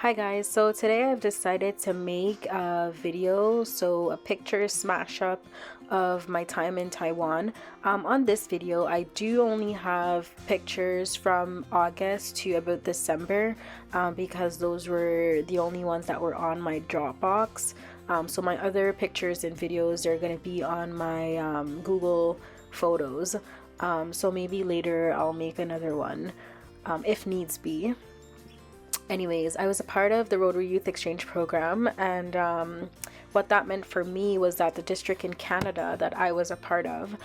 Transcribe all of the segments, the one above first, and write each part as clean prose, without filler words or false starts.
Hi guys, so today I've decided to make a video, so a picture smash up of my time in Taiwan. On this video, I do only have pictures from August to about December because those were the only ones that were on my Dropbox. So my other pictures and videos are going to be on my Google Photos. So maybe later I'll make another one if needs be. Anyways, I was a part of the Rotary Youth Exchange program, and what that meant for me was that the district in Canada that I was a part of,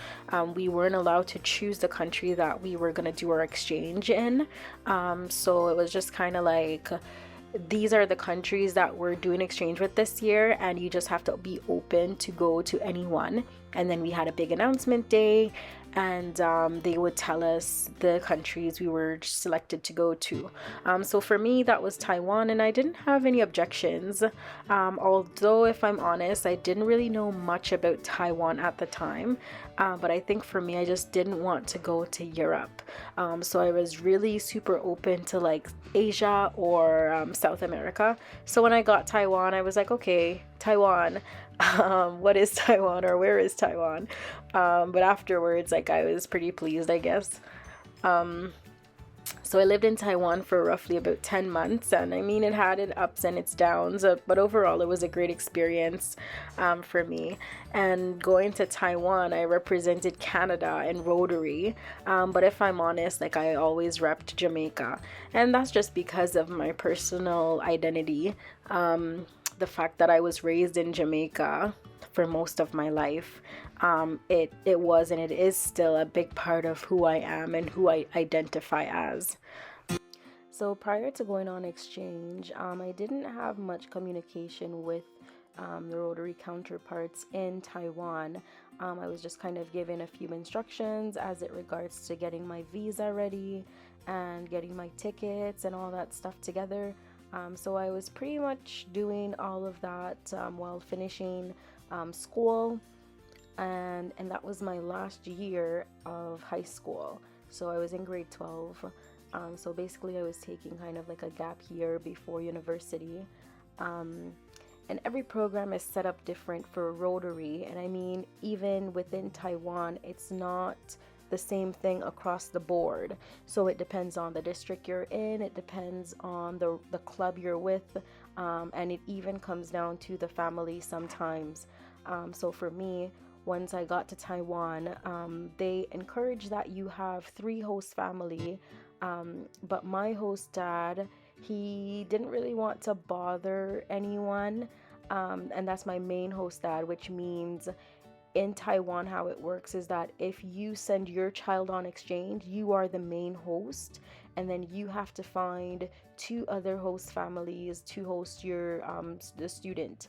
we weren't allowed to choose the country that we were going to do our exchange in. So it was just kind of like, these are the countries that we're doing exchange with this year, and you just have to be open to go to anyone. And then we had a big announcement day, and they would tell us the countries we were selected to go to. So for me, that was Taiwan, and I didn't have any objections. Although, if I'm honest, I didn't really know much about Taiwan at the time. But I think for me, I just didn't want to go to Europe. So I was really super open to like Asia or South America. So when I got Taiwan, I was like, okay, Taiwan. What is Taiwan, or where is Taiwan? But afterwards, like, I was pretty pleased, I guess. So I lived in Taiwan for roughly about 10 months, and I mean, it had its ups and its downs, but overall it was a great experience for me. And going to Taiwan, I represented Canada in Rotary, but if I'm honest, like, I always repped Jamaica, and that's just because of my personal identity. The fact that I was raised in Jamaica for most of my life, it was and it is still a big part of who I am and who I identify as. So prior to going on exchange, I didn't have much communication with the Rotary counterparts in Taiwan. I was just kind of given a few instructions as it regards to getting my visa ready and getting my tickets and all that stuff together. So I was pretty much doing all of that while finishing school, and that was my last year of high school. So I was in grade 12. So basically I was taking kind of like a gap year before university. And every program is set up different for Rotary, and I mean, even within Taiwan, it's not the same thing across the board. So it depends on the district you're in, it depends on the club you're with, and it even comes down to the family sometimes. So for me, once I got to Taiwan, they encourage that you have 3 host family, but my host dad, he didn't really want to bother anyone, and that's my main host dad, which means in Taiwan, how it works is that if you send your child on exchange, you are the main host, and then you have to find 2 other host families to host your the student.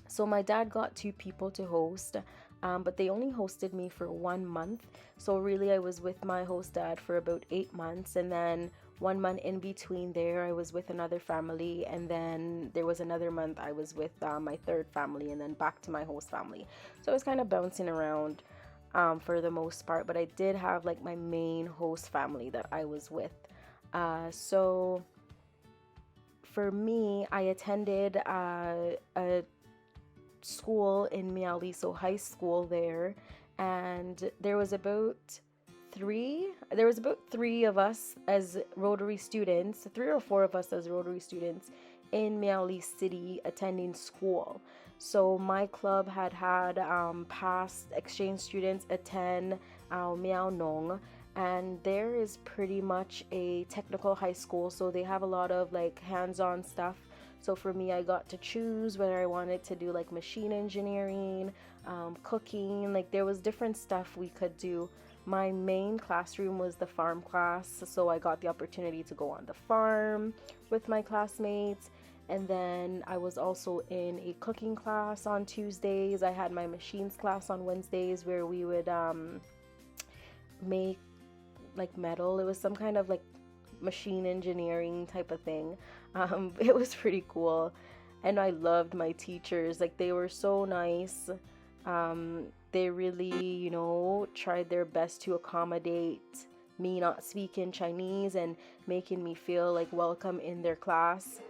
So my dad got 2 people to host, but they only hosted me for 1 month. So really, I was with my host dad for about 8 months, and then 1 month in between there, I was with another family, and then there was another month I was with my third family, and then back to my host family. So I was kind of bouncing around for the most part, but I did have like my main host family that I was with. So for me, I attended a school in Miaoli, so high school there, and there was about 3 of us as Rotary students, 3 or 4 of us as Rotary students in Miaoli City attending school. So my club had past exchange students attend Miao Nong, and there is pretty much a technical high school, so they have a lot of like hands-on stuff. So for me, I got to choose whether I wanted to do like machine engineering, cooking, like there was different stuff we could do. My main classroom was the farm class, so I got the opportunity to go on the farm with my classmates. And then I was also in a cooking class on Tuesdays. I had my machines class on Wednesdays, where we would make like metal. It was some kind of like machine engineering type of thing. It was pretty cool, and I loved my teachers. Like, they were so nice. They really, tried their best to accommodate me not speaking Chinese and making me feel like welcome in their class.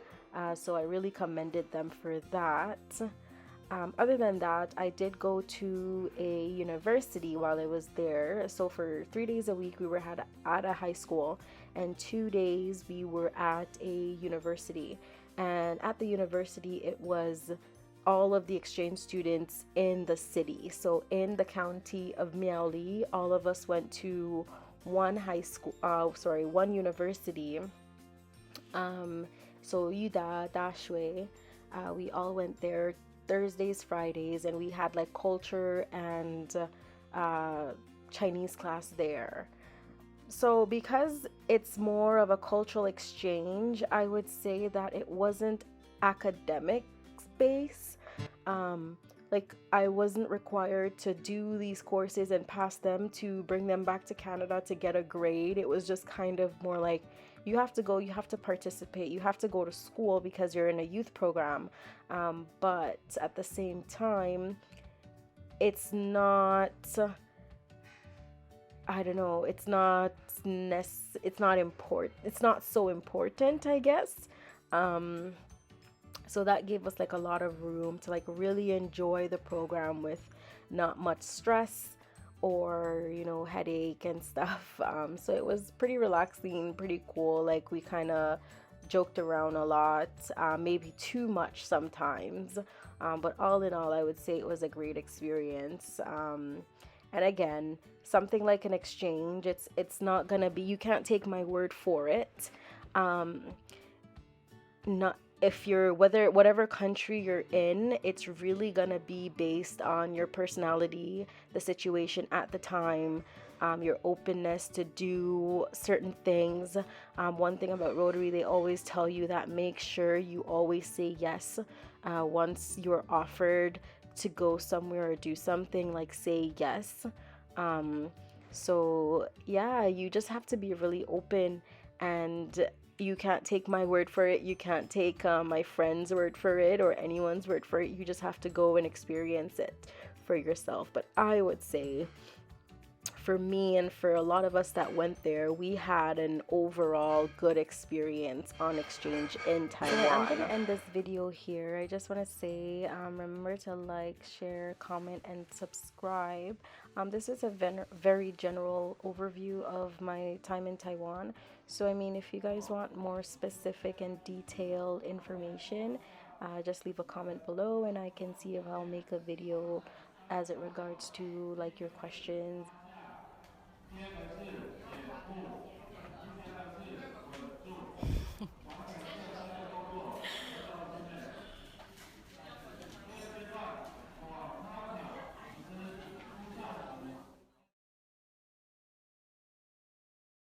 So I really commended them for that. Other than that, I did go to a university while I was there. So for 3 days a week, we were at a high school, and 2 days we were at a university. And at the university, it was all of the exchange students in the city. So in the county of Miaoli, all of us went to one university. So Yuda, Dashwe, we all went there Thursdays, Fridays, and we had like culture and Chinese class there. So because it's more of a cultural exchange, I would say that it wasn't academic based. Like I wasn't required to do these courses and pass them to bring them back to Canada to get a grade. It was just kind of more like you have to go, you have to participate, you have to go to school because you're in a youth program. But at the same time, it's not, I don't know, it's not important. It's not so important, I guess. So that gave us like a lot of room to like really enjoy the program with not much stress or headache and stuff. So it was pretty relaxing, pretty cool. Like we kind of joked around a lot, maybe too much sometimes, but all in all I would say it was a great experience. And again, something like an exchange, it's not gonna be, you can't take my word for it. Not if you're whatever country you're in, it's really gonna be based on your personality, the situation at the time, your openness to do certain things. One thing about Rotary, they always tell you that make sure you always say yes. Once you're offered to go somewhere or do something, like say yes. So yeah, you just have to be really open, and you can't take my word for it. You can't take my friend's word for it or anyone's word for it. You just have to go and experience it for yourself. But I would say for me and for a lot of us that went there, we had an overall good experience on exchange in Taiwan. So I'm going to end this video here. I just want to say remember to like, share, comment, and subscribe. This is a very general overview of my time in Taiwan. So I mean, if you guys want more specific and detailed information, just leave a comment below and I can see if I'll make a video as it regards to like your questions.